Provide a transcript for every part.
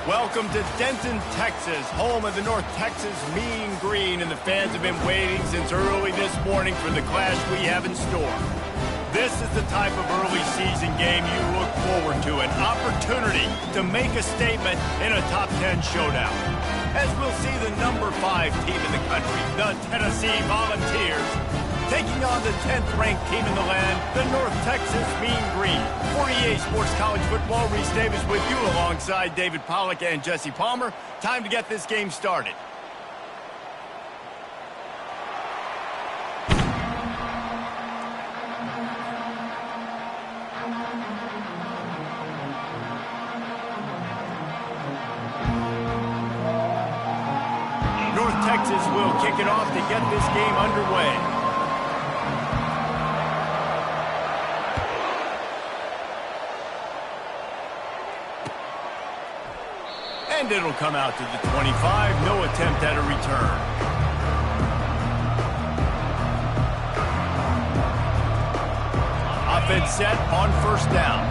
Welcome to Denton, Texas, home of the North Texas Mean Green, and the fans have been waiting since early this morning for the clash we have in store. This is the type of early season game you look forward to, an opportunity to make a statement in a top 10 showdown. As we'll see the number 5 team in the country, the Tennessee Volunteers, taking on the 10th-ranked team in the land, the North Texas Mean Green. For EA Sports College Football, Reese Davis with you alongside David Pollack and Jesse Palmer. Time to get this game started. North Texas will kick it off to get this game underway. And it'll come out to the 25. No attempt at a return. Offense set on first down.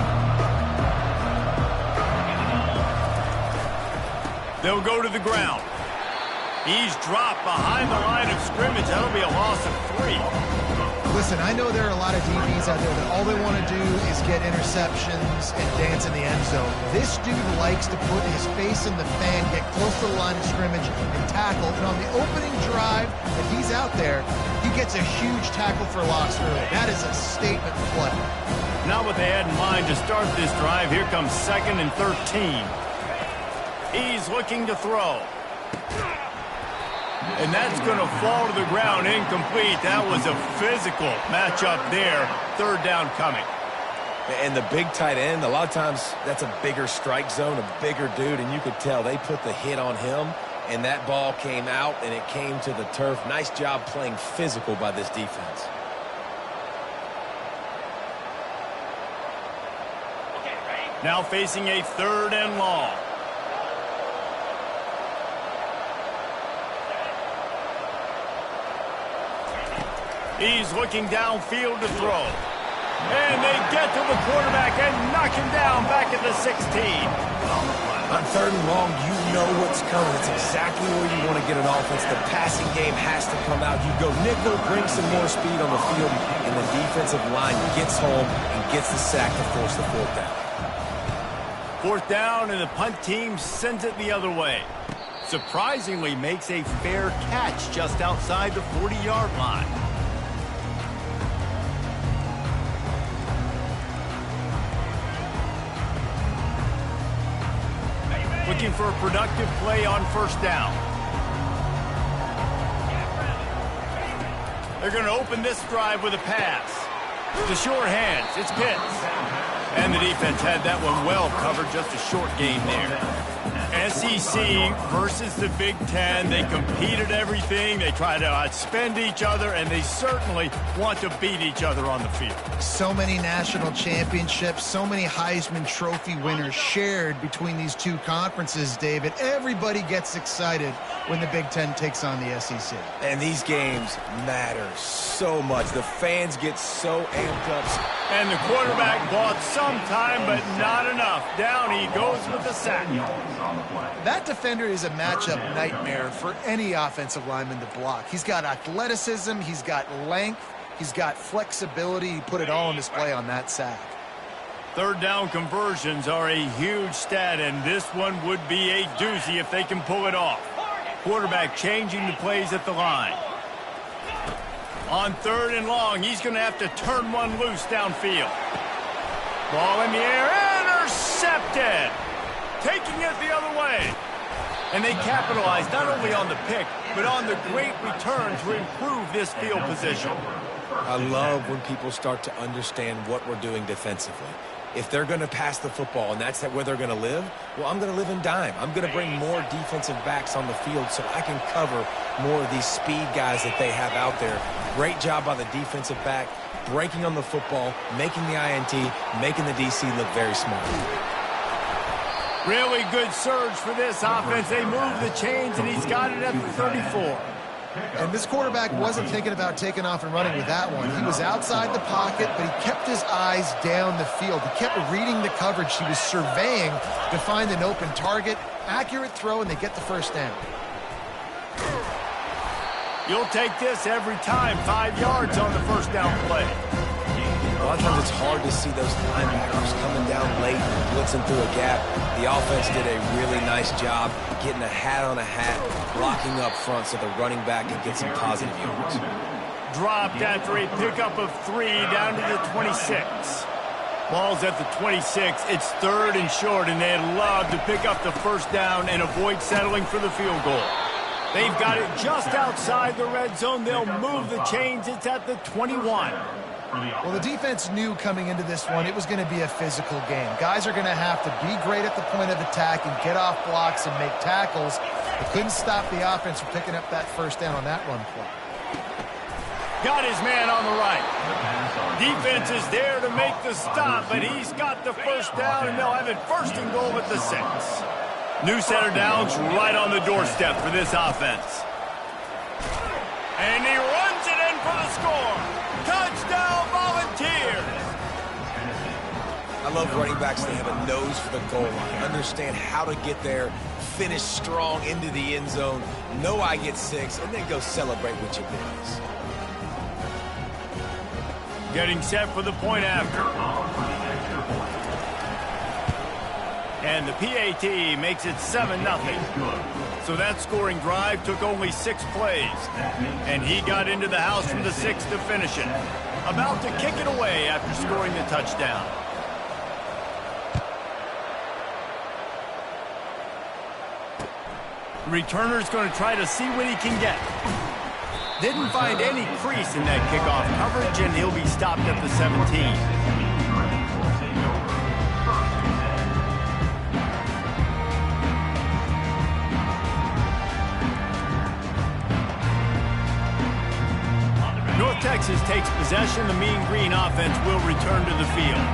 They'll go to the ground. He's dropped behind the line of scrimmage. That'll be a loss of 3. Listen, I know there are a lot of DBs out there that all they want to do is get interceptions and dance in the end zone. This dude likes to put his face in the fan, get close to the line of scrimmage, and tackle. And on the opening drive, if he's out there, he gets a huge tackle for loss early. That is a statement play. Not what they had in mind to start this drive. Here comes 2nd and 13. He's looking to throw. And that's going to fall to the ground, incomplete. That was a physical matchup there. 3rd down coming. And the big tight end, a lot of times that's a bigger strike zone, a bigger dude, and you could tell they put the hit on him, and that ball came out, and it came to the turf. Nice job playing physical by this defense. Now facing a 3rd and long. He's looking downfield to throw. And they get to the quarterback and knock him down back at the 16. On 3rd and long, you know what's coming. It's exactly where you want to get an offense. The passing game has to come out. You go nickel, bring some more speed on the field, and the defensive line gets home and gets the sack to force the 4th down. 4th down, and the punt team sends it the other way. Surprisingly makes a fair catch just outside the 40-yard line. Looking for a productive play on 1st down. They're going to open this drive with a pass. To short hands, it's Pitts. And the defense had that one well covered, just a short gain there. SEC versus the Big Ten. They compete at everything. They try to outspend each other, and they certainly want to beat each other on the field. So many national championships, so many Heisman Trophy winners shared between these two conferences, David. Everybody gets excited when the Big Ten takes on the SEC. And these games matter so much. The fans get so amped up. And the quarterback bought some time, but not enough. Down he goes with the sack. That defender is a matchup nightmare for any offensive lineman to block. He's got athleticism, he's got length, he's got flexibility. He put it all on display on that sack. 3rd down conversions are a huge stat, and this one would be a doozy if they can pull it off. Quarterback changing the plays at the line. On 3rd and long, he's going to have to turn one loose downfield. Ball in the air, intercepted! Taking it the other way. And they capitalize not only on the pick, but on the great return to improve this field position. I love when people start to understand what we're doing defensively. If they're going to pass the football and that's where they're going to live, well, I'm going to live in dime. I'm going to bring more defensive backs on the field so I can cover more of these speed guys that they have out there. Great job by the defensive back, breaking on the football, making the INT, making the DC look very smart. Really good surge for this offense. They move the chains, and he's got it at the 34. And this quarterback wasn't thinking about taking off and running with that one. He was outside the pocket, but he kept his eyes down the field. He kept reading the coverage. He was surveying to find an open target. Accurate throw, and they get the first down. You'll take this every time. 5 yards on the first down play. A lot of times it's hard to see those linebackers coming down late and blitzing through a gap. The offense did a really nice job getting a hat on a hat, blocking up front so the running back can get some positive yards. Dropped after a pickup of 3 down to the 26. Ball's at the 26. It's 3rd and short, and they'd love to pick up the first down and avoid settling for the field goal. They've got it just outside the red zone. They'll move the chains. It's at the 21. Well, the defense knew coming into this one it was going to be a physical game. Guys are going to have to be great at the point of attack and get off blocks and make tackles. They couldn't stop the offense from picking up that first down on that run play. Got his man on the right. Defense is there to make the stop, but he's got the first down, and they'll have it 1st and goal at the 6. New center downs right on the doorstep for this offense. And he runs it in for the score. Touchdown, Volunteers! I love running backs that have a nose for the goal line, understand how to get there, finish strong into the end zone, know I get 6, and then go celebrate with your boys. Getting set for the point after. And the PAT makes it 7-0. So that scoring drive took only 6 plays. And he got into the house from the 6 to finish it. About to kick it away after scoring the touchdown. Returner's going to try to see what he can get. Didn't find any crease in that kickoff coverage, and he'll be stopped at the 17. North Texas takes possession. The Mean Green offense will return to the field.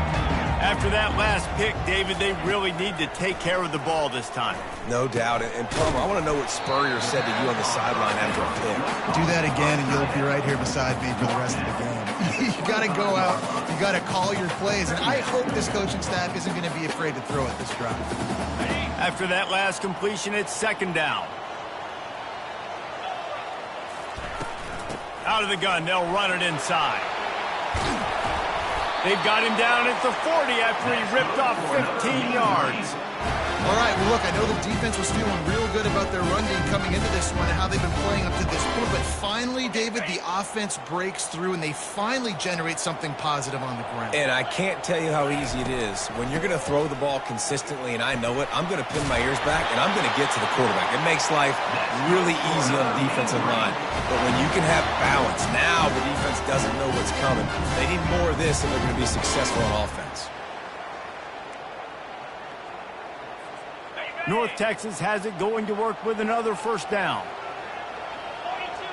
After that last pick, David, they really need to take care of the ball this time. No doubt. And Palmer, I want to know what Spurrier said to you on the sideline after a pick. Do that again, and you'll be right here beside me for the rest of the game. You got to go out. You got to call your plays. And I hope this coaching staff isn't going to be afraid to throw it this drive. After that last completion, it's 2nd down. Out of the gun, they'll run it inside. They've got him down at the 40 after he ripped off 15 yards. All right, well, look, I know the defense was feeling real good about their run game coming into this one and how they've been playing up to this point, but finally, David, the offense breaks through and they finally generate something positive on the ground. And I can't tell you how easy it is. When you're going to throw the ball consistently, and I know it, I'm going to pin my ears back, and I'm going to get to the quarterback. It makes life really easy on the defensive line. But when you can have balance, now the defense doesn't know what's coming. They need more of this if they're going to be successful on offense. North Texas has it going to work with another first down. 42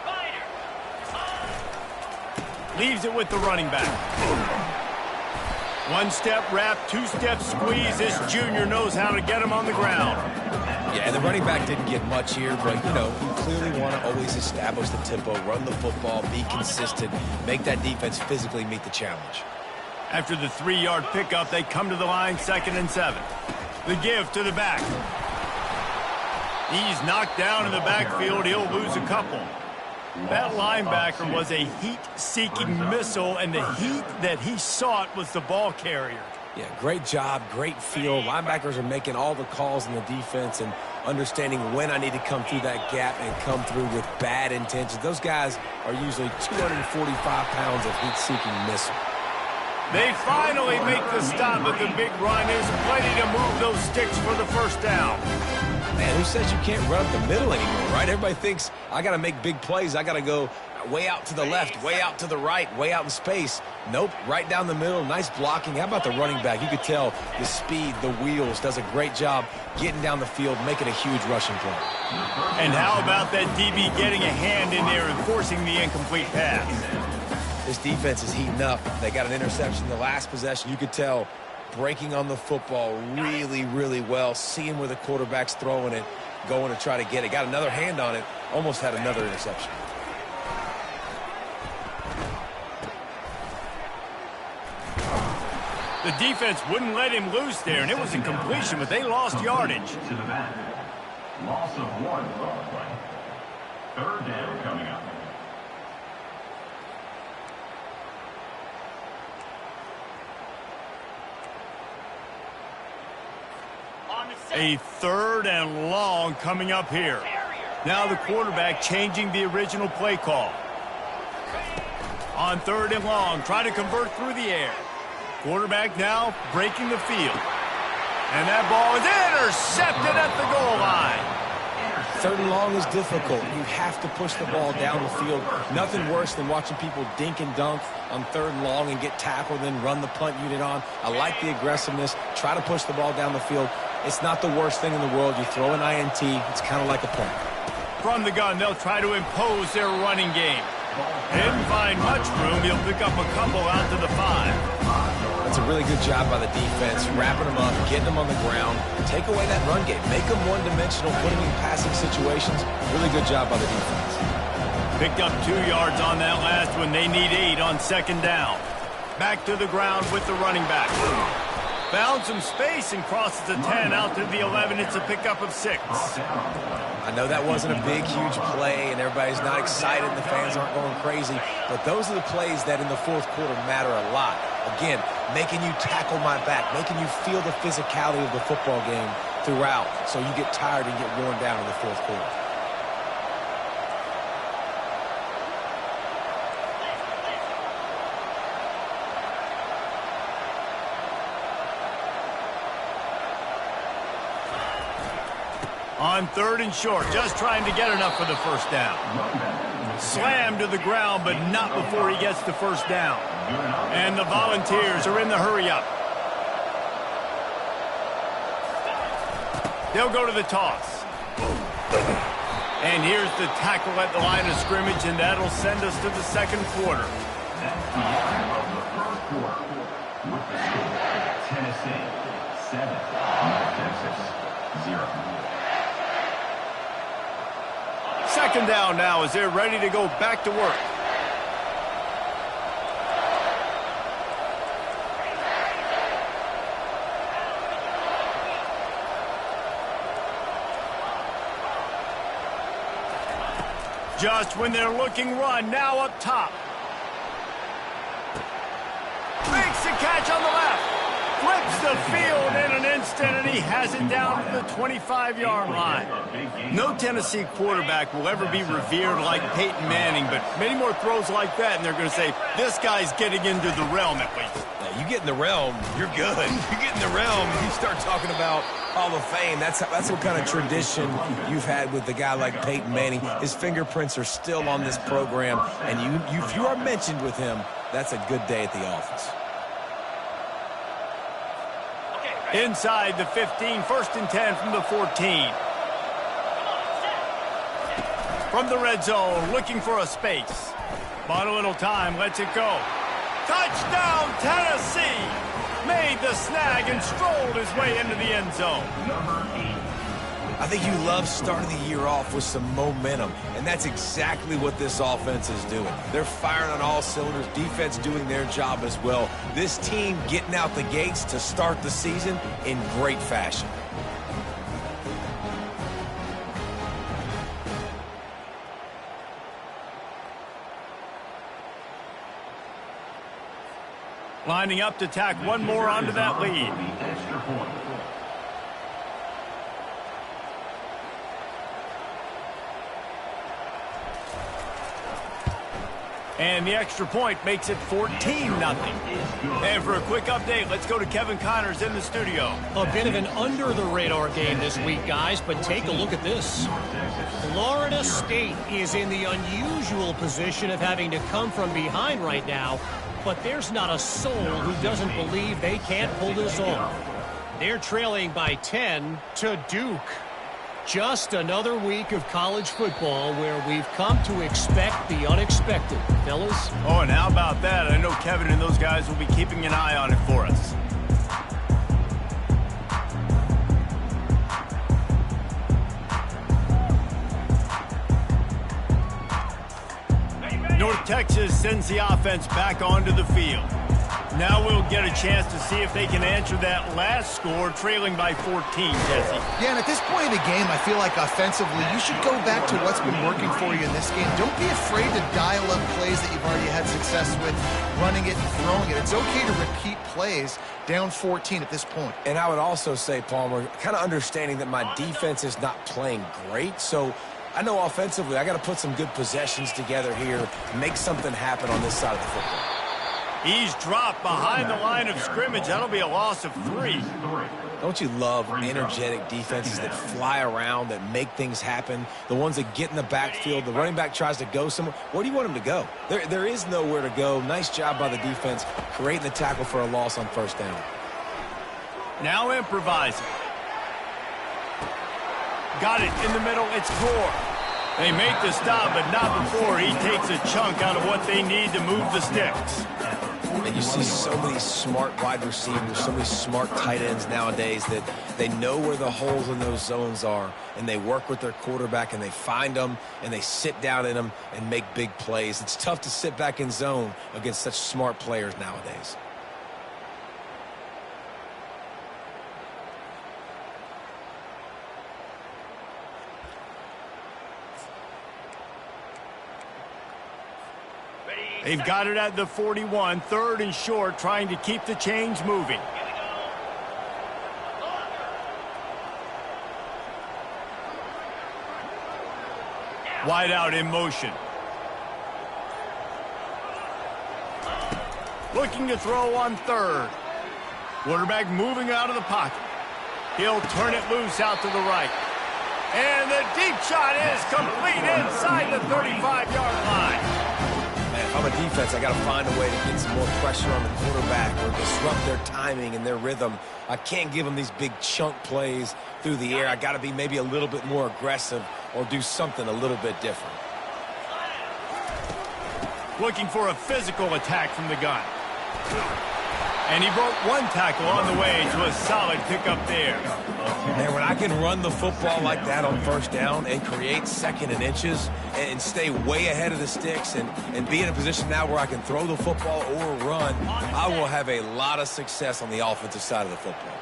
Spider. Leaves it with the running back. 1-step wrap, 2-step squeeze. This junior knows how to get him on the ground. Yeah, and the running back didn't get much here, but, you know, you clearly want to always establish the tempo, run the football, be consistent, make that defense physically meet the challenge. After the 3-yard pickup, they come to the line, 2nd and 7. The give to the back. He's knocked down in the backfield. He'll lose a couple. That linebacker was a heat-seeking missile, and the heat that he sought was the ball carrier. Yeah, great job, great feel. Linebackers are making all the calls in the defense and understanding when I need to come through that gap and come through with bad intentions. Those guys are usually 245 pounds of heat-seeking missile. They finally make the stop at the big run. Is plenty to move those sticks for the first down. Man, who says you can't run up the middle anymore, right? Everybody thinks I got to make big plays. I got to go way out to the left, way out to the right, way out in space. Nope, right down the middle. Nice blocking. How about the running back? You could tell the speed, the wheels, does a great job getting down the field, making a huge rushing play. And how about that DB getting a hand in there and forcing the incomplete pass? This defense is heating up. They got an interception the last possession. You could tell breaking on the football really, really well, seeing where the quarterback's throwing it. going to try to get it. Got another hand on it, almost had another interception. The defense wouldn't let him loose there, and it was a completion, but they lost yardage. To the back. Loss of 1 on the play. 3rd down coming up. A 3rd and long coming up here. Now the quarterback changing the original play call. On 3rd and long, try to convert through the air. Quarterback now breaking the field. And that ball is intercepted at the goal line. 3rd and long is difficult. You have to push the ball down the field. Nothing worse than watching people dink and dunk on 3rd and long and get tackled, then run the punt unit on. I like the aggressiveness. Try to push the ball down the field. It's not the worst thing in the world. You throw an INT, it's kind of like a punt. From the gun, they'll try to impose their running game. Didn't find much room. He'll pick up a couple out to the 5. That's a really good job by the defense, wrapping them up, getting them on the ground. Take away that run game. Make them one-dimensional, put them in passing situations. Really good job by the defense. Picked up 2 yards on that last one. They need 8 on 2nd down. Back to the ground with the running back. Found some space and crosses the 10 out to the 11. It's a pickup of 6. I know that wasn't a big, huge play, and everybody's not excited, and the fans aren't going crazy, but those are the plays that in the 4th quarter matter a lot. Again, making you tackle my back, making you feel the physicality of the football game throughout, so you get tired and get worn down in the 4th quarter. On 3rd and short, just trying to get enough for the 1st down. Slammed to the ground, but not before he gets the 1st down. And the Volunteers are in the hurry-up. They'll go to the toss. And here's the tackle at the line of scrimmage, and that'll send us to the 2nd quarter. That's the end of the 1st quarter. With the score, Tennessee 7, North Texas 0. 2nd down now as they're ready to go back to work. Just when they're looking run, now up top. Makes the catch on the left. Flips the field in an instant, and he has it down to the 25-yard line. No Tennessee quarterback will ever be revered like Peyton Manning, but many more throws like that, and they're going to say, this guy's getting into the realm at least. Now, you get in the realm, you're good. You get in the realm, you start talking about Hall of Fame. That's what kind of tradition you've had with a guy like Peyton Manning. His fingerprints are still on this program, and if you are mentioned with him, that's a good day at the office. Inside the 15, 1st and 10 from the 14. From the red zone, looking for a space. Bought a little time, lets it go. Touchdown, Tennessee! Made the snag and strolled his way into the end zone. I think you love starting the year off with some momentum, and that's exactly what this offense is doing. They're firing on all cylinders, defense doing their job as well. This team getting out the gates to start the season in great fashion. Lining up to tack one more onto that lead. And the extra point makes it 14-0. And for a quick update, let's go to Kevin Connors in the studio. A bit of an under-the-radar game this week, guys, but take a look at this. Florida State is in the unusual position of having to come from behind right now, but there's not a soul who doesn't believe they can't pull this off. They're trailing by 10 to Duke. Just another week of college football where we've come to expect the unexpected, fellas. Oh, and how about that? I know Kevin and those guys will be keeping an eye on it for us. Texas sends the offense back onto the field. Now we'll get a chance to see if they can answer that last score, trailing by 14, Jesse. Yeah, and at this point of the game, I feel like offensively, you should go back to what's been working for you in this game. Don't be afraid to dial up plays that you've already had success with, running it and throwing it. It's okay to repeat plays down 14 at this point. And I would also say, Palmer, kind of understanding that my defense is not playing great, so I know offensively I got to put some good possessions together here, make something happen on this side of the football. He's dropped behind the line of scrimmage. That'll be a loss of 3. Don't you love energetic defenses that fly around, that make things happen, the ones that get in the backfield, the running back tries to go somewhere? Where do you want him to go? There is nowhere to go. Nice job by the defense, creating the tackle for a loss on first down. Now improvising. Got it in the middle. It's Gore. They make the stop, but not before he takes a chunk out of what they need to move the sticks. And you see so many smart wide receivers, so many smart tight ends nowadays that they know where the holes in those zones are, and they work with their quarterback, and they find them, and they sit down in them and make big plays. It's tough to sit back in zone against such smart players nowadays. They've got it at the 41, 3rd and short, trying to keep the chains moving. Wide out in motion. Looking to throw on 3rd. Quarterback moving out of the pocket. He'll turn it loose out to the right. And the deep shot is complete inside the 35-yard line. If I'm a defense, I got to find a way to get some more pressure on the quarterback or disrupt their timing and their rhythm. I can't give them these big chunk plays through the air. I got to be maybe a little bit more aggressive or do something a little bit different. Looking for a physical attack from the gun. And he broke one tackle on the way to a solid pickup there. Man, when I can run the football like that on first down and create 2nd and inches and stay way ahead of the sticks and be in a position now where I can throw the football or run, I will have a lot of success on the offensive side of the football.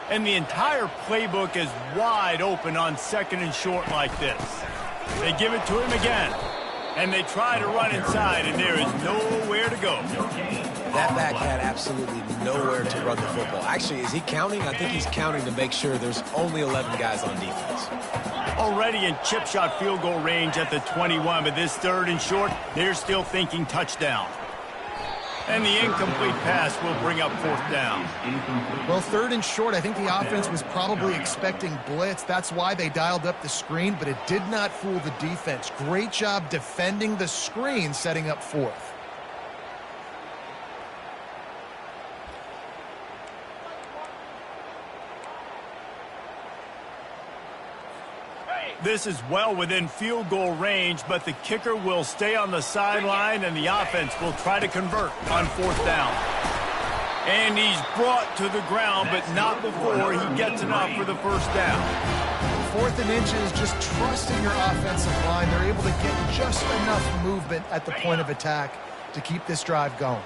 And the entire playbook is wide open on 2nd and short like this. They give it to him again. And they try to run inside, and there is nowhere to go. That back had absolutely nowhere to run the football. Actually, is he counting? I think he's counting to make sure there's only 11 guys on defense. Already in chip shot field goal range at the 21, but this 3rd and short, they're still thinking touchdown. And the incomplete pass will bring up 4th down. Well, 3rd and short, I think the offense was probably expecting blitz. That's why they dialed up the screen, but it did not fool the defense. Great job defending the screen, setting up 4th. This is well within field goal range, but the kicker will stay on the sideline, and the offense will try to convert on 4th down. And he's brought to the ground, but not before he gets enough for the 1st down. 4th and inches, just trusting your offensive line. They're able to get just enough movement at the point of attack to keep this drive going.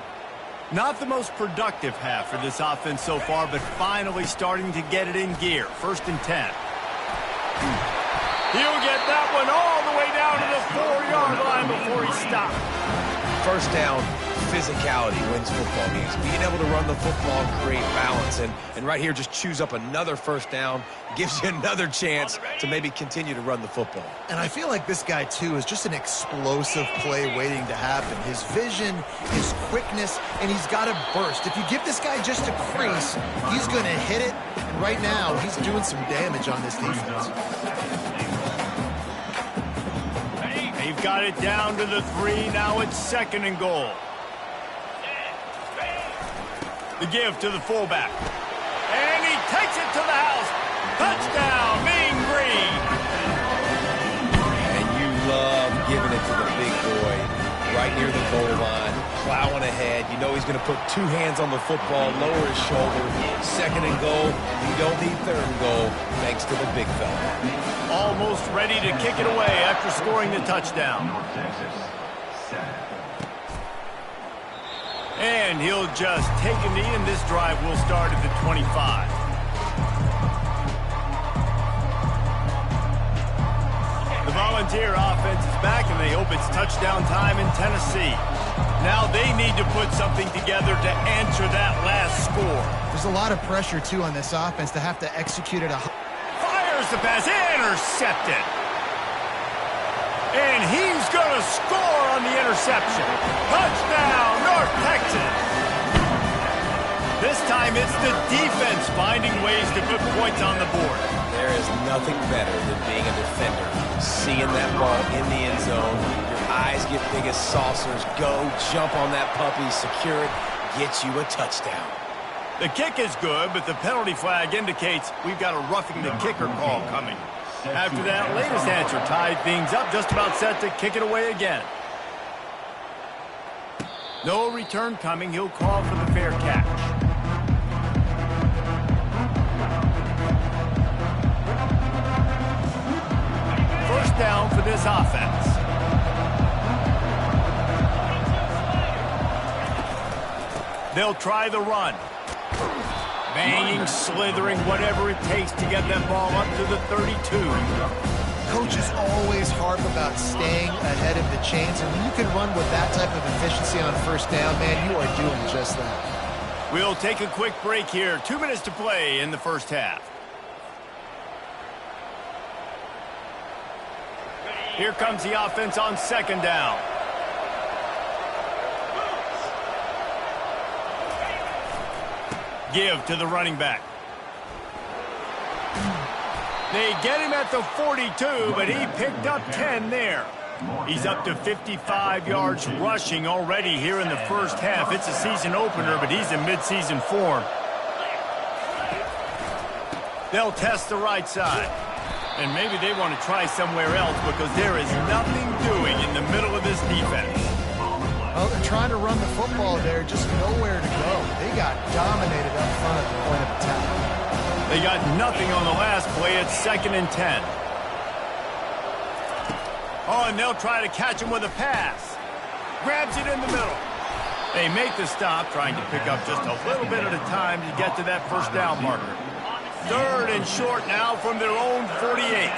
Not the most productive half for this offense so far, but finally starting to get it in gear. 1st and 10. He'll get that one all the way down to the 4-yard line before he stopped. First down, physicality wins football games. Being able to run the football and create balance. And right here, just choose up another 1st down, gives you another chance to maybe continue to run the football. And I feel like this guy, too, is just an explosive play waiting to happen. His vision, his quickness, and he's got a burst. If you give this guy just a crease, he's going to hit it. And right now, he's doing some damage on this defense. They've got it down to the 3. Now it's 2nd and goal. The give to the fullback. And he takes it to the house. Touchdown, Mean Green. And you love giving it to the big boy right near the goal line, plowing ahead. You know he's going to put 2 hands on the football, lower his shoulder. 2nd and goal. You don't need 3rd and goal, thanks to the big fella. Almost ready to kick it away after scoring the touchdown. And he'll just take a knee, and this drive will start at the 25. The Volunteer offense is back, and they hope it's touchdown time in Tennessee. Now they need to put something together to answer that last score. There's a lot of pressure, too, on this offense to have to execute it. Fires the pass, intercepted. And he's going to score on the interception. Touchdown, North Texas. This time it's the defense finding ways to put points on the board. There is nothing better than being a defender. Seeing that ball in the end zone, your eyes get big as saucers. Go, jump on that puppy, secure it, get you a touchdown. The kick is good, but the penalty flag indicates we've got a roughing the kicker call coming. After that latest answer tied things up, just about set to kick it away again. No return coming. He'll call for the fair catch. First down for this offense. They'll try the run. Banging, slithering, whatever it takes to get that ball up to the 32. Coaches always harp about staying ahead of the chains, and when you can run with that type of efficiency on first down, man, you are doing just that. We'll take a quick break here. 2 minutes to play in the first half. Here comes the offense on second down. Give to the running back. They get him at the 42, but he picked up 10 there. He's up to 55 yards rushing already here in the first half. It's a season opener, but he's in midseason form. They'll test the right side. And maybe they want to try somewhere else because there is nothing doing in the middle of this defense. Well, they're trying to run the football there, just nowhere to go. They got dominated up front at the point of attack. They got nothing on the last play. It's 2nd and 10. Oh, and they'll try to catch him with a pass. Grabs it in the middle. They make the stop, trying to pick up just a little bit at a time to get to that first down marker. 3rd and short now from their own 48.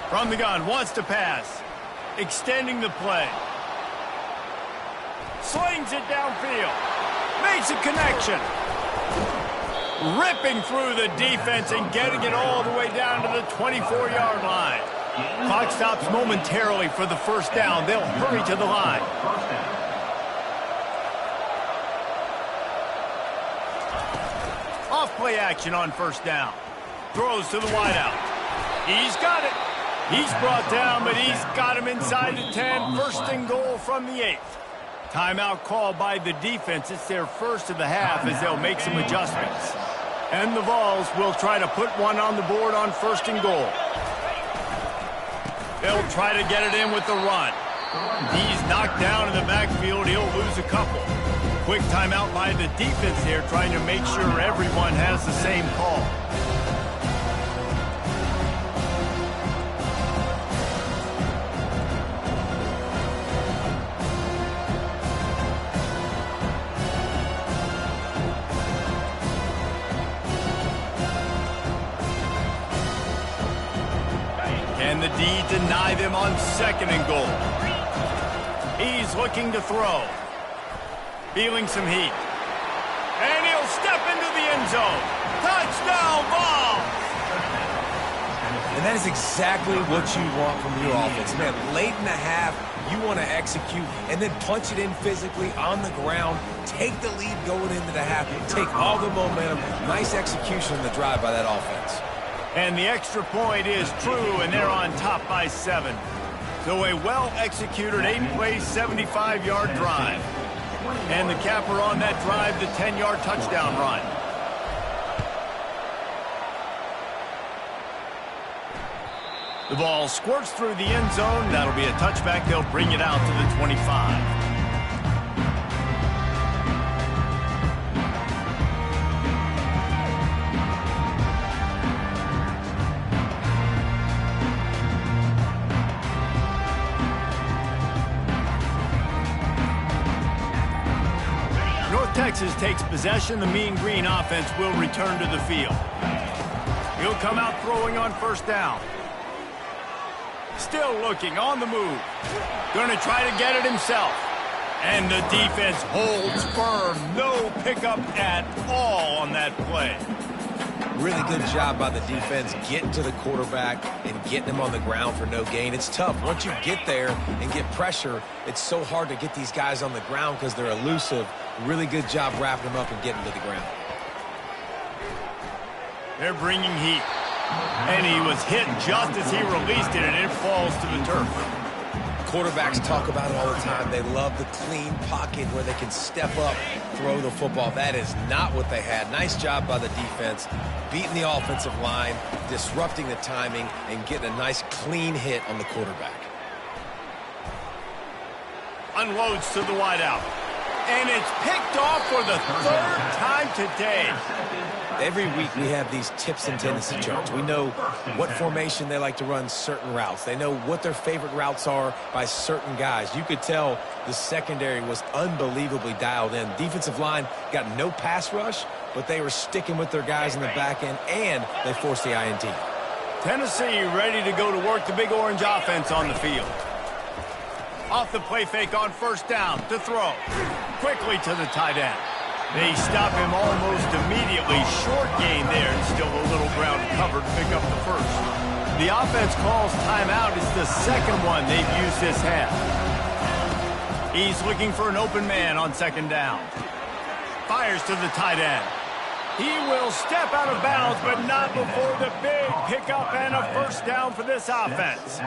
From the gun, wants to pass. Extending the play. Slings it downfield. Makes a connection. Ripping through the defense and getting it all the way down to the 24-yard line. Clock stops momentarily for the first down. They'll hurry to the line. Off play action on first down. Throws to the wideout. He's got it. He's brought down, but he's got him inside the 10. First and goal from the 8. Timeout called by the defense. It's their first of the half as they'll make some adjustments. And the Vols will try to put one on the board on first and goal. They'll try to get it in with the run. He's knocked down in the backfield. He'll lose a couple. Quick timeout by the defense here, trying to make sure everyone has the same call. Can the D deny them on 2nd and goal? He's looking to throw. Feeling some heat. And he'll step into the end zone. Touchdown ball! And that is exactly what you want from your offense. Man, late in the half, you want to execute and then punch it in physically on the ground. Take the lead going into the half. Take all the momentum. Nice execution in the drive by that offense. And the extra point is true, and they're on top by 7. So a well-executed 8-play, 75-yard drive. And the capper on that drive, the 10-yard touchdown run. The ball squirts through the end zone. That'll be a touchback. They'll bring it out to the 25. Texas takes possession, the Mean Green offense will return to the field. He'll come out throwing on first down. Still looking, on the move. Going to try to get it himself. And the defense holds firm. No pickup at all on that play. Really good job by the defense getting to the quarterback and getting him on the ground for no gain. It's tough. Once you get there and get pressure, it's so hard to get these guys on the ground because they're elusive. Really good job wrapping them up and getting to the ground. They're bringing heat. And he was hit just as he released it, and it falls to the turf. Quarterbacks talk about it all the time. They love the clean pocket where they can step up, throw the football. That is not what they had. Nice job by the defense, beating the offensive line, disrupting the timing, and getting a nice clean hit on the quarterback. Unloads to the wideout. And it's picked off for the third time today. Every week we have these tips and tendency charts. We know what formation they like to run certain routes. They know what their favorite routes are by certain guys. You could tell the secondary was unbelievably dialed in. Defensive line got no pass rush, but they were sticking with their guys in the back end, and they forced the INT. Tennessee ready to go to work the Big Orange offense on the field. Off the play fake on first down to throw. Quickly to the tight end. They stop him almost immediately. Short gain there, and still a little ground covered to pick up the first. The offense calls timeout. It's the second one they've used this half. He's looking for an open man on second down. Fires to the tight end. He will step out of bounds, but not before the big pickup and a first down for this offense.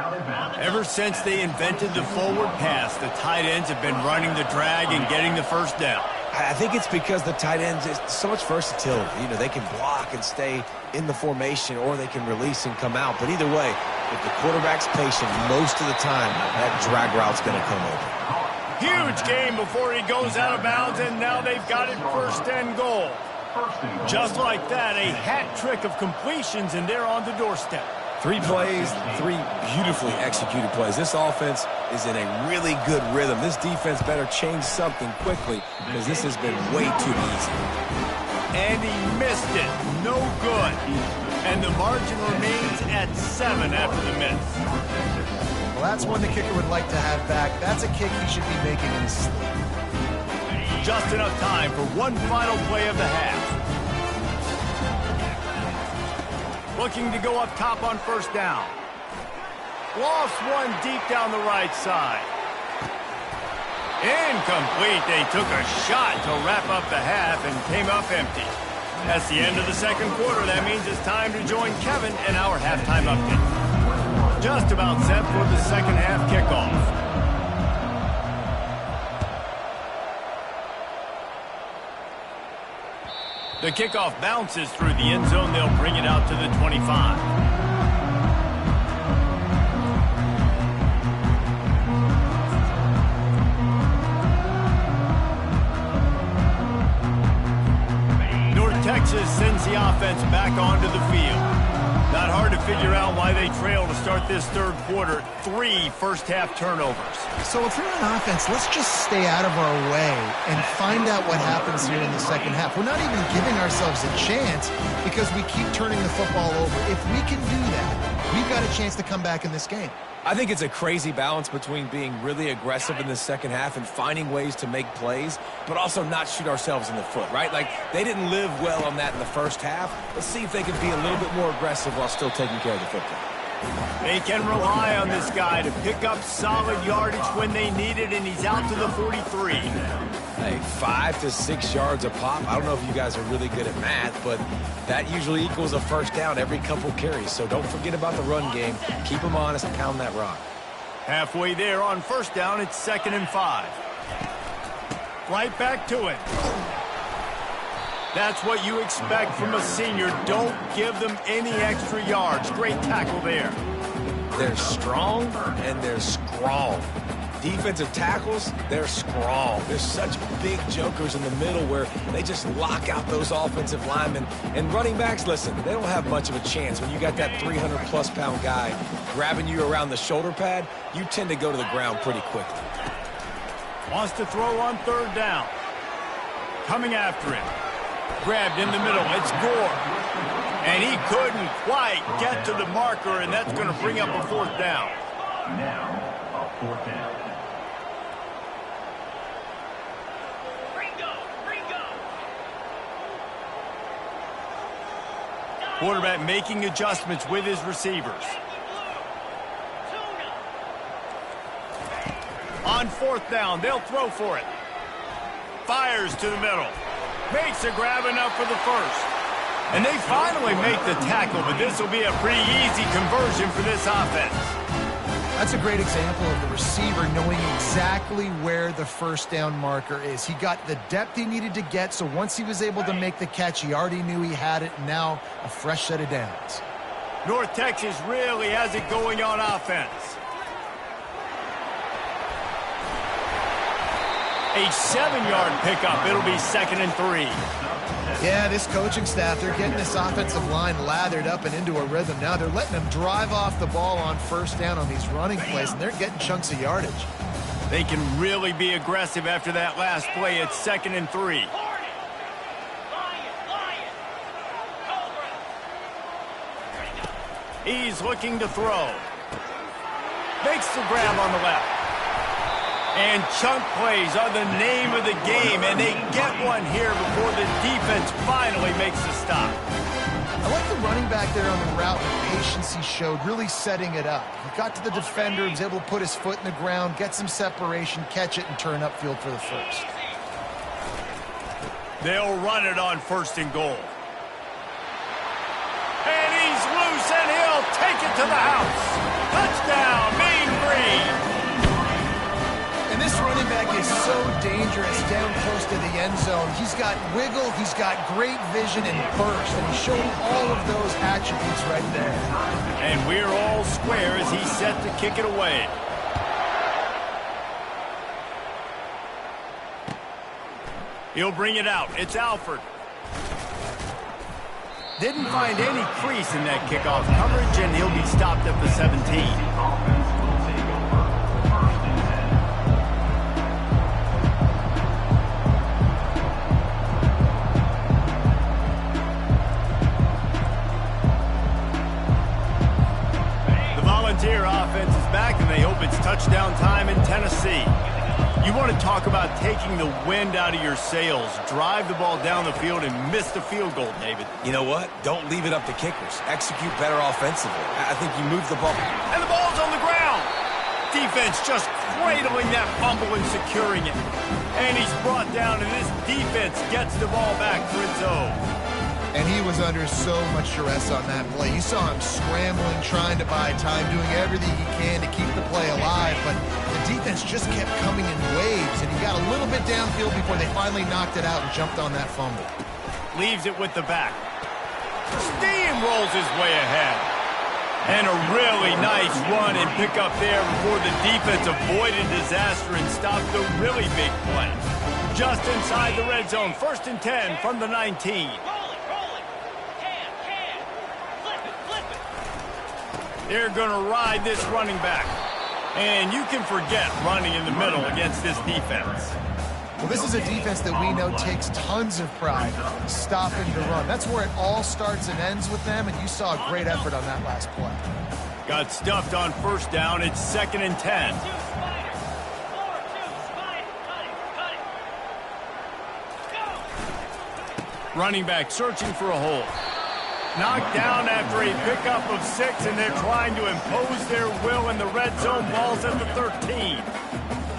Ever since they invented the forward pass, the tight ends have been running the drag and getting the first down. I think it's because the tight ends, it's so much versatility. You know, they can block and stay in the formation, or they can release and come out. But either way, if the quarterback's patient most of the time, that drag route's going to come over. Huge gain before he goes out of bounds, and now they've got it first and goal. Just like that, a hat trick of completions, and they're on the doorstep. 3 plays, 3 beautifully executed plays. This offense is in a really good rhythm. This defense better change something quickly because this has been way too easy. And he missed it. No good. And the margin remains at 7 after the miss. Well, that's one the kicker would like to have back. That's a kick he should be making in his sleep. Just enough time for one final play of the half. Looking to go up top on first down. Lost one deep down the right side. Incomplete. They took a shot to wrap up the half and came up empty. That's the end of the second quarter. That means it's time to join Kevin in our halftime update. Just about set for the second half kickoff. The kickoff bounces through the end zone. They'll bring it out to the 25. Texas sends the offense back onto the field. Not hard to figure out why they trail to start this third quarter. 3 first-half turnovers. So if we're on offense, let's just stay out of our way and find out what happens here in the second half. We're not even giving ourselves a chance because we keep turning the football over. If we can do that, we've got a chance to come back in this game. I think it's a crazy balance between being really aggressive in the second half and finding ways to make plays, but also not shoot ourselves in the foot, right? Like, they didn't live well on that in the first half. Let's see if they can be a little bit more aggressive while still taking care of the football. They can rely on this guy to pick up solid yardage when they need it, and he's out to the 43. Hey, 5 to 6 yards a pop. I don't know if you guys are really good at math, but that usually equals a first down every couple carries. So don't forget about the run game. Keep them honest and pound that rock. Halfway there on first down, it's 2nd and 5. Right back to it. That's what you expect from a senior. Don't give them any extra yards. Great tackle there. They're strong and they're strong. Defensive tackles, they're strong. There's such big jokers in the middle where they just lock out those offensive linemen. And running backs, listen, they don't have much of a chance. When you got that 300-plus pound guy grabbing you around the shoulder pad, you tend to go to the ground pretty quickly. Wants to throw on third down. coming after him. Grabbed in the middle. It's Gore. And he couldn't quite get to the marker, and that's going to bring up a fourth down. Now, a fourth down. Quarterback making adjustments with his receivers. On fourth down, they'll throw for it. Fires to the middle. Makes a grab enough for the first. And they finally make the tackle, but this will be a pretty easy conversion for this offense. That's a great example of the receiver knowing exactly where the first down marker is. He got the depth he needed to get, so once he was able to make the catch, he already knew he had it, and now a fresh set of downs. North Texas really has it going on offense. A 7-yard pickup. It'll be 2nd and 3. Yeah, this coaching staff, they're getting this offensive line lathered up and into a rhythm. Now they're letting them drive off the ball on first down on these running plays, and they're getting chunks of yardage. They can really be aggressive after that last play. It's 2nd and 3. He's looking to throw. Makes the grab on the left. And chunk plays are the name of the game, and they get one here before the defense finally makes the stop. I like the running back there on the route, the patience he showed, really setting it up. He got to the defender, was able to put his foot in the ground, get some separation, catch it, and turn upfield for the first. They'll run it on 1st and goal. And he's loose, and he'll take it to the house. Touchdown, Mean Green. And this running back is so dangerous down close to the end zone. He's got wiggle, he's got great vision and burst, and he's showing all of those attributes right there. And we're all square as he's set to kick it away. He'll bring it out. It's Alford. Didn't find any crease in that kickoff coverage, and he'll be stopped at the 17. Volunteer offense is back, and they hope it's touchdown time in Tennessee. You want to talk about taking the wind out of your sails. Drive the ball down the field and miss the field goal, David. You know what? Don't leave it up to kickers. Execute better offensively. I think you move the ball. And the ball's on the ground. Defense just cradling that fumble and securing it. And he's brought down, and this defense gets the ball back for its own. And he was under so much duress on that play. You saw him scrambling, trying to buy time, doing everything he can to keep the play alive, but the defense just kept coming in waves, and he got a little bit downfield before they finally knocked it out and jumped on that fumble. Leaves it with the back. Steamrolls his way ahead. And a really nice run and pick up there before the defense avoided disaster and stopped the really big play. Just inside the red zone, 1st and 10 from the 19. They're going to ride this running back. And you can forget running in the middle against this defense. Well, this is a defense that we know takes tons of pride stopping the run. That's where it all starts and ends with them, and you saw a great effort on that last play. Got stuffed on 1st down. It's 2nd and 10. Running back searching for a hole. Knocked down after a pickup of 6, and they're trying to impose their will in the red zone. Ball's at the 13.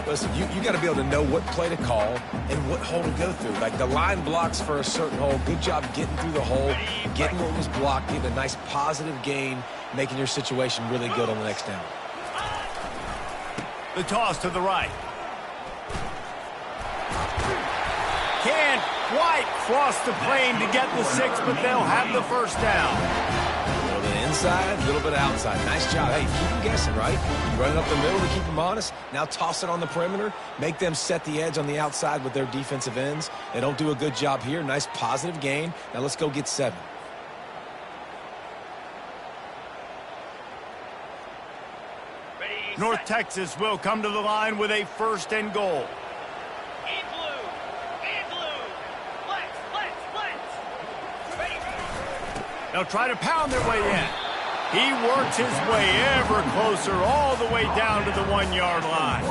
Listen, you got to be able to know what play to call and what hole to go through. Like the line blocks for a certain hole. Good job getting through the hole, getting what was blocked, getting a nice positive gain, making your situation really good on the next down. The toss to the right. Can't quite cross the plane to get the 6, but they'll have the 1st down. A little bit inside, a little bit outside. Nice job. Hey, keep them guessing, right? You run it up the middle to keep them honest. Now toss it on the perimeter. Make them set the edge on the outside with their defensive ends. They don't do a good job here. Nice positive gain. Now let's go get 7. North Texas will come to the line with a 1st and goal. They'll try to pound their way in. He works his way ever closer all the way down to the 1-yard line.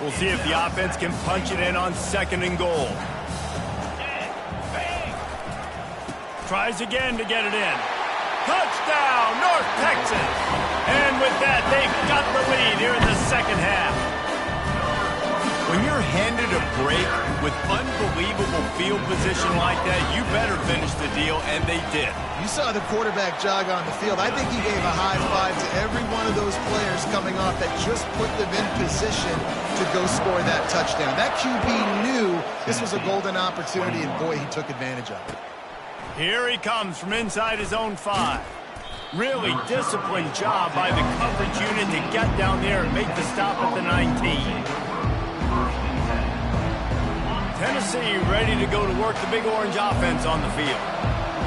We'll see if the offense can punch it in on 2nd and goal. Tries again to get it in. Touchdown, North Texas! And with that, they've got the lead here in the 2nd half. When you're handed a break with unbelievable field position like that, you better finish the deal, and they did. You saw the quarterback jog on the field. I think he gave a high five to every one of those players coming off that just put them in position to go score that touchdown. That QB knew this was a golden opportunity, and boy, he took advantage of it. Here he comes from inside his own 5. Really disciplined job by the coverage unit to get down there and make the stop at the 19. Tennessee ready to go to work the Big Orange offense on the field.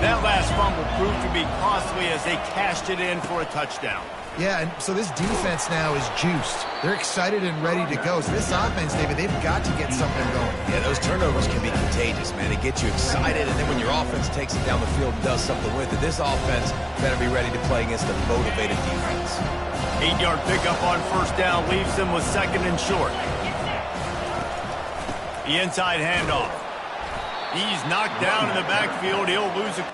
That last fumble proved to be costly as they cashed it in for a touchdown. Yeah, and so this defense now is juiced. They're excited and ready to go. So this offense, David, they've got to get something going. Yeah, those turnovers can be contagious, man. They get you excited, and then when your offense takes it down the field and does something with it, this offense better be ready to play against a motivated defense. 8-yard pickup on 1st down leaves them with 2nd and short. The inside handoff. He's knocked down in the backfield. He'll lose it.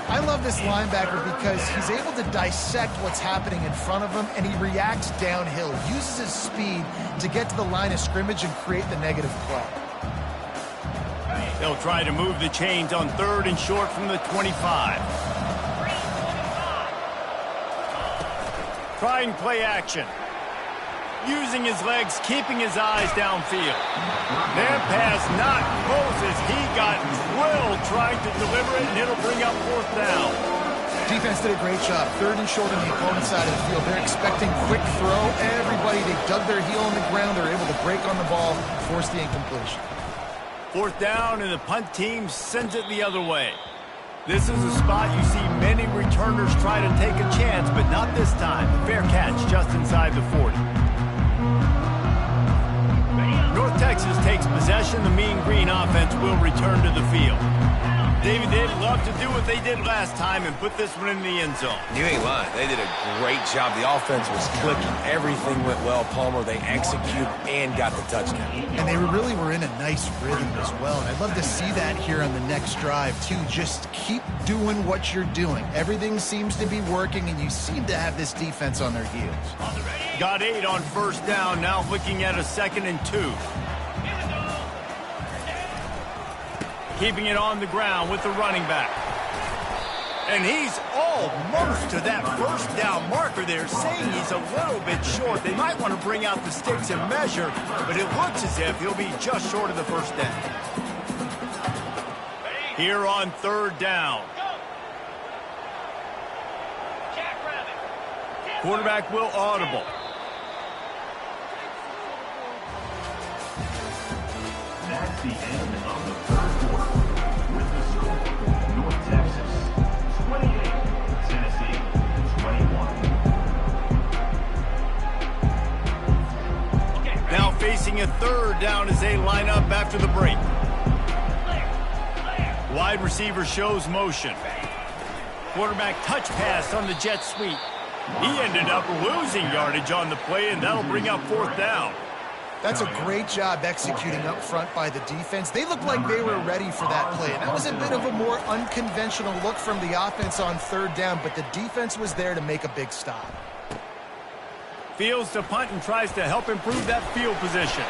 I love this linebacker because he's able to dissect what's happening in front of him, and he reacts downhill, uses his speed to get to the line of scrimmage and create the negative play. They'll try to move the chains on 3rd and short from the 25. Trying play action. Using his legs, keeping his eyes downfield. That pass not close as he got drilled trying to deliver it, and it'll bring up 4th down. Defense did a great job. 3rd and short on the opponent's side of the field. They're expecting quick throw. Everybody, they dug their heel on the ground. They're able to break on the ball, force the incompletion. 4th down, and the punt team sends it the other way. This is a spot you see many returners try to take a chance, but not this time. A fair catch just inside the 40. North Texas takes possession. The Mean Green offense will return to the field. David, they'd love to do what they did last time and put this one in the end zone. You ain't lying. They did a great job. The offense was clicking. Everything went well. Palmer, they executed and got the touchdown. And they really were in a nice rhythm as well. And I'd love to see that here on the next drive, too. Just keep doing what you're doing. Everything seems to be working, and you seem to have this defense on their heels. Got 8 on 1st down. Now looking at a 2nd and 2. Keeping it on the ground with the running back. And he's almost to that 1st down marker there, saying he's a little bit short. They might want to bring out the sticks and measure, but it looks as if he'll be just short of the 1st down. Here on 3rd down. Quarterback will audible. That's the end of the 3rd quarter. With the score, North Texas 28, Tennessee 21. Now facing a 3rd down as they line up after the break. Wide receiver shows motion. Quarterback touch pass on the jet sweep. He ended up losing yardage on the play, and that'll bring up 4th down. That's a great job executing up front by the defense. They looked like they were ready for that play. And that was a bit of a more unconventional look from the offense on 3rd down, but the defense was there to make a big stop. Fields to punt and tries to help improve that field position.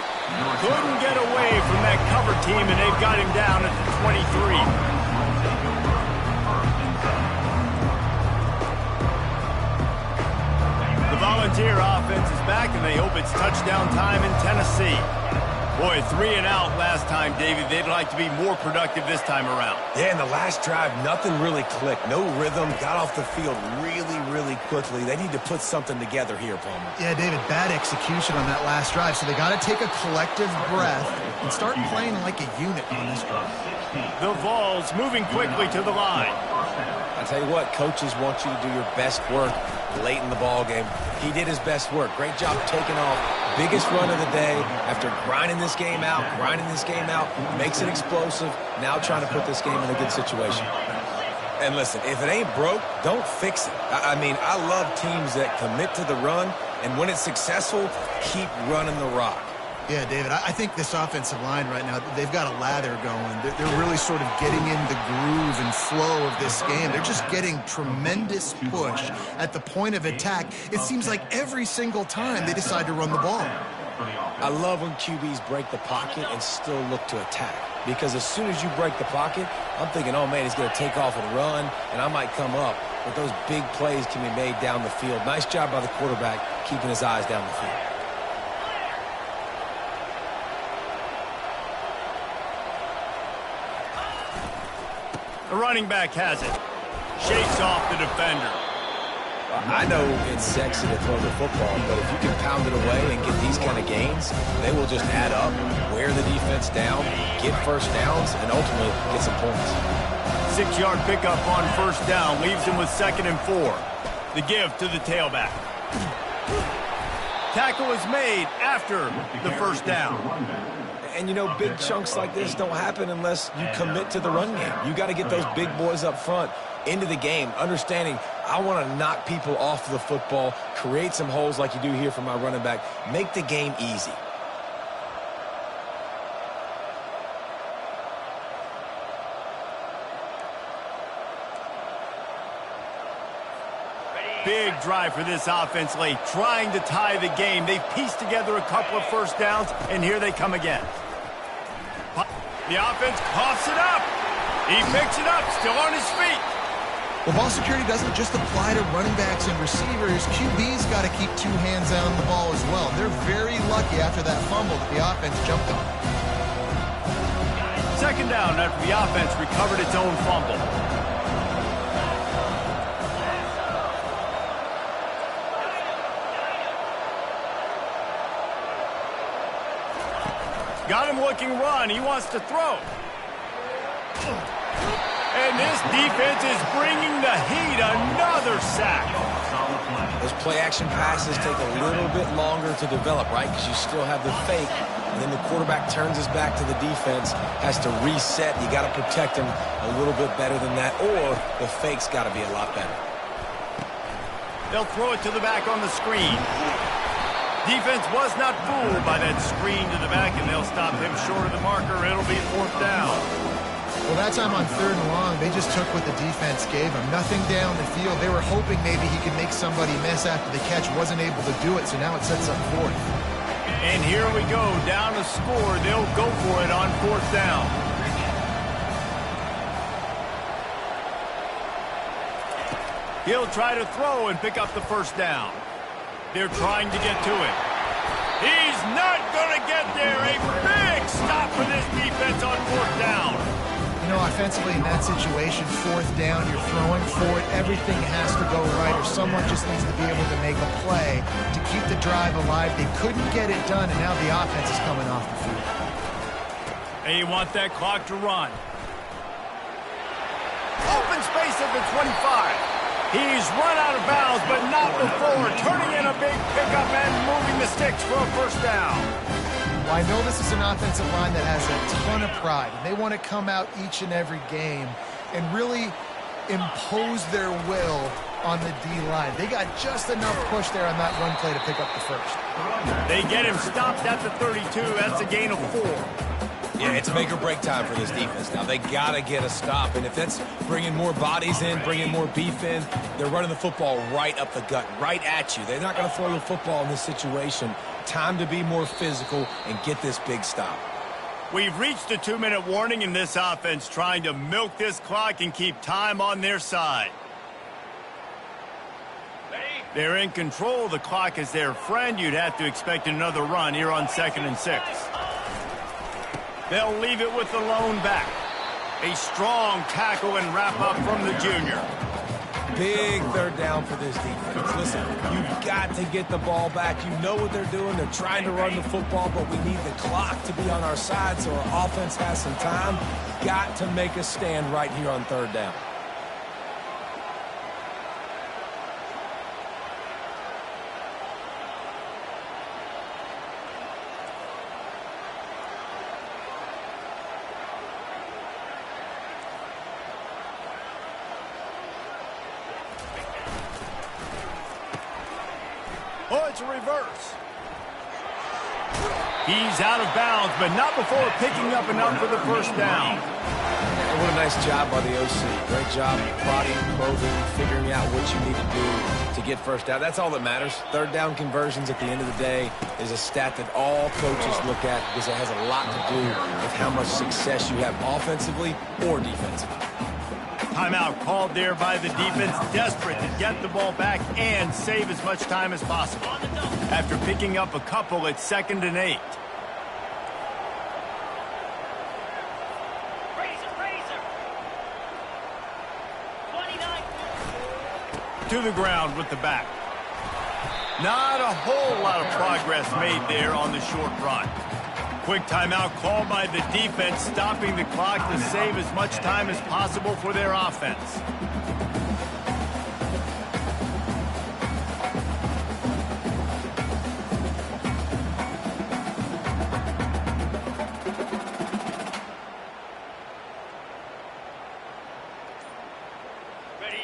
Couldn't get away from that cover team, and they've got him down at the 23. The one's here. Offense is back, and they hope it's touchdown time in Tennessee. Boy, 3 and out last time, David. They'd like to be more productive this time around. Yeah, in the last drive, nothing really clicked. No rhythm, got off the field really quickly. They need to put something together here, Palmer. Yeah, David, bad execution on that last drive, so they got to take a collective breath and start playing like a unit on this drive. The Vols moving quickly to the line. I tell you what, coaches want you to do your best work late in the ball game. He did his best work. Great job taking off. Biggest run of the day after grinding this game out, makes it explosive, now trying to put this game in a good situation. And listen, if it ain't broke, don't fix it. I mean, I love teams that commit to the run, and when it's successful, keep running the rock. Yeah, David, I think this offensive line right now, they've got a lather going. They're really sort of getting in the groove and flow of this game. They're just getting tremendous push at the point of attack. It seems like every single time they decide to run the ball. I love when QBs break the pocket and still look to attack. Because as soon as you break the pocket, I'm thinking, oh, man, he's going to take off and run, and I might come up. But those big plays can be made down the field. Nice job by the quarterback keeping his eyes down the field. The running back has it. Shakes off the defender. I know it's sexy to throw the football, but if you can pound it away and get these kind of gains, they will just add up, wear the defense down, get first downs, and ultimately get some points. 6-yard pickup on first down leaves him with 2nd and 4. The give to the tailback. Tackle is made after the first down. And, you know, big chunks like this don't happen unless you commit to the run game. You got to get those big boys up front into the game, understanding I want to knock people off the football, create some holes like you do here for my running back, make the game easy. Big drive for this offense late, trying to tie the game. They've pieced together a couple of first downs, and here they come again. The offense coughs it up. He picks it up, still on his feet. Well, ball security doesn't just apply to running backs and receivers. QB's got to keep 2 hands on the ball as well. They're very lucky after that fumble that the offense jumped on. 2nd down after the offense recovered its own fumble. Got him looking run. He wants to throw. And this defense is bringing the heat. Another sack. Those play-action passes take a little bit longer to develop, right? Because you still have the fake, and then the quarterback turns his back to the defense, has to reset. You got to protect him a little bit better than that, or the fake's got to be a lot better. They'll throw it to the back on the screen. Defense was not fooled by that screen to the back, and they'll stop him short of the marker. It'll be 4th down. Well, that time on 3rd and long, they just took what the defense gave him. Nothing down the field. They were hoping maybe he could make somebody miss after the catch. Wasn't able to do it, so now it sets up 4th. And here we go, down to score. They'll go for it on 4th down. He'll try to throw and pick up the first down. They're trying to get to it. He's not going to get there. A big stop for this defense on 4th down. You know, offensively in that situation, 4th down, you're throwing for it. Everything has to go right, or someone just needs to be able to make a play to keep the drive alive. They couldn't get it done, and now the offense is coming off the field. And you want that clock to run. Open space at the 25. He's run out of bounds, but not before. Turning in a big pickup and moving the sticks for a first down. Well, I know this is an offensive line that has a ton of pride, and they want to come out each and every game and really impose their will on the D-line. They got just enough push there on that run play to pick up the first. They get him stopped at the 32. That's a gain of 4. Yeah, it's make or break time for this defense. Now, they got to get a stop, and if that's bringing more bodies in, bringing more beef in, they're running the football right up the gut, right at you. They're not going to throw the football in this situation. Time to be more physical and get this big stop. We've reached the 2-minute warning, and this offense trying to milk this clock and keep time on their side. Ready? They're in control. The clock is their friend. You'd have to expect another run here on 2nd and 6. They'll leave it with the lone back. A strong tackle and wrap up from the junior. Big third down for this defense. Listen, you've got to get the ball back. You know what they're doing. They're trying to run the football, but we need the clock to be on our side so our offense has some time. Got to make a stand right here on 3rd down. Oh, it's a reverse. He's out of bounds, but not before picking up enough for the first down. And what a nice job by the OC. Great job plotting, probing, figuring out what you need to do to get first down. That's all that matters. 3rd down conversions at the end of the day is a stat that all coaches look at because it has a lot to do with how much success you have offensively or defensively. Timeout called there by the defense, desperate to get the ball back and save as much time as possible. After picking up a couple, it's 2nd and 8. To the ground with the back. Not a whole lot of progress made there on the short run. Quick timeout called by the defense, stopping the clock to save as much time as possible for their offense.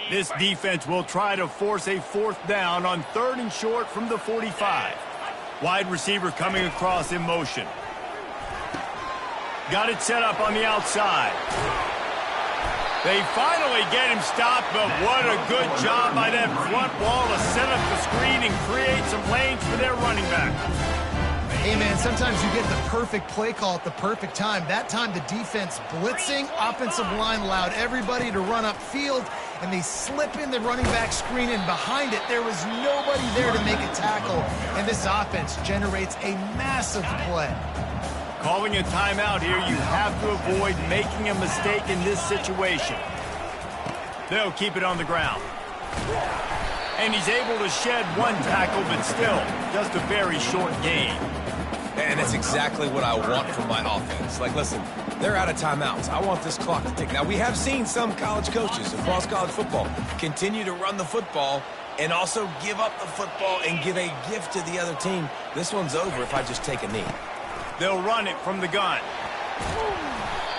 This defense will try to force a 4th down on 3rd and short from the 45. Wide receiver coming across in motion. Got it set up on the outside. They finally get him stopped, but what a good job by that front wall to set up the screen and create some lanes for their running back. Hey, man, sometimes you get the perfect play call at the perfect time. That time the defense blitzing, offensive line allowed everybody to run upfield, and they slip in the running back screen, and behind it there was nobody there to make a tackle, and this offense generates a massive play. Calling a timeout here, you have to avoid making a mistake in this situation. They'll keep it on the ground. And he's able to shed one tackle, but still, just a very short gain. And that's exactly what I want from my offense. Like, listen, they're out of timeouts. I want this clock to tick. Now, we have seen some college coaches across college football continue to run the football and also give up the football and give a gift to the other team. This one's over if I just take a knee. They'll run it from the gun.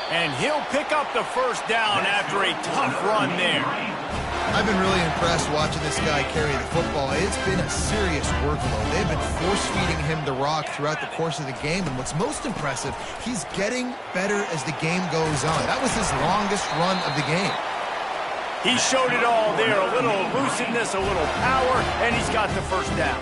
And he'll pick up the first down after a tough run there. I've been really impressed watching this guy carry the football. It's been a serious workload. They've been force-feeding him the rock throughout the course of the game, and what's most impressive, he's getting better as the game goes on. That was his longest run of the game. He showed it all there, a little elusiveness, a little power, and he's got the first down.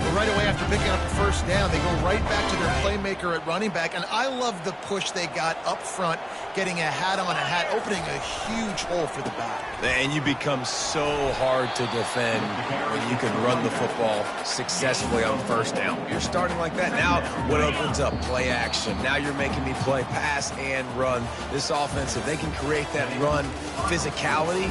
But right away after picking up the first down, they go right back to their playmaker at running back, and I love the push they got up front, getting a hat on a hat, opening a huge hole for the back. And you become so hard to defend when you can run the football successfully on first down. You're starting like that. Now what opens up? Play action. Now you're making me play pass and run. This offense, if they can create that run physicality,